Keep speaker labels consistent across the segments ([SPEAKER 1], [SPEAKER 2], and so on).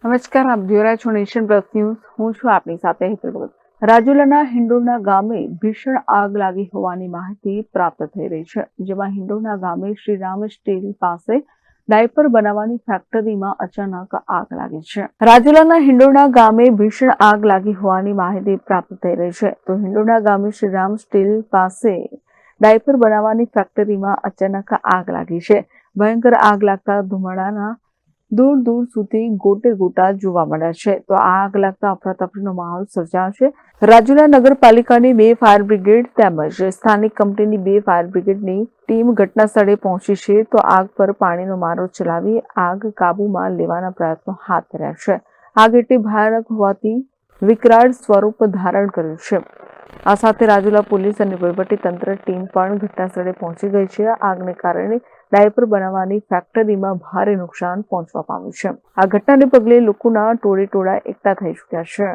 [SPEAKER 1] નમસ્કાર, આપ જોઈ રહ્યા છો નેશન પ્લસ ન્યૂઝ. હું છું આપની સાથે હેતલ ભગત. રાજુલાના હિંડોળના ગામે ભીષણ આગ લાગી હોવાની માહિતી પ્રાપ્ત થઈ રહી છે, જેમાં હિંડોળના ગામે શ્રીરામ સ્ટીલ પાસે ડાયપર બનાવવાની ફેક્ટરીમાં અચાનક આગ લાગી છે. રાજુલાના હિંડોળના ગામે ભીષણ આગ લાગી હોવાની માહિતી પ્રાપ્ત થઈ રહી છે. તો હિંડોળના ગામે શ્રીરામ સ્ટીલ પાસે ડાયપર બનાવવાની ફેક્ટરીમાં અચાનક આગ લાગી છે. ભયંકર આગ લાગતા ધુમાડાના દૂર દૂર સુધી ગોટે ગોટા જોવા મળ્યા છે. તો આ આગ લાગતા અફરાતફરીનો માહોલ સર્જાયો છે. રાજુલા નગરપાલિકાની 2 ફાયર બ્રિગેડ તેમજ સ્થાનિક કંપનીની 2 ફાયર બ્રિગેડની ટીમ ઘટના સ્થળે પહોંચી છે. તો આગ પર પાણીનો મારો ચલાવી આગ કાબૂમાં લેવાના પ્રયત્નો હાથ ધર્યા છે. આગ એટલી ભયાનક હોવાથી વિકરાળ સ્વરૂપ ધારણ કર્યું છે. આ સાથે રાજુલા પોલીસ અને વહીવટી તંત્ર ટીમ પણ ઘટના સ્થળે પહોંચી ગઈ છે. આગને કારણે ડાયપર બનાવવાની ફેક્ટરીમાં ભારે નુકસાન પહોંચવા પામ્યું છે. આ ઘટનાને પગલે લોકોના ટોળે એકઠા થઈ ચૂક્યા છે.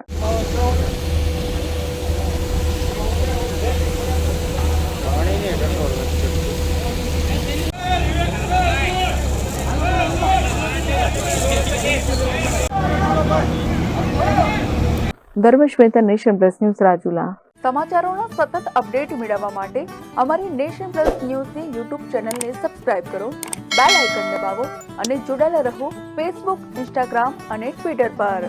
[SPEAKER 1] Dharmesh Mehta, nation plus news, Rajula.
[SPEAKER 2] સમાચારોના સતત અપડેટ મેળવવા માટે અમારી નેશન પ્લસ ન્યૂઝની યુટ્યુબ ચેનલને સબસ્ક્રાઇબ કરો, બેલ આઇકન દબાવો અને જોડાયેલા રહો ફેસબુક, ઇન્સ્ટાગ્રામ અને ટ્વિટર પર.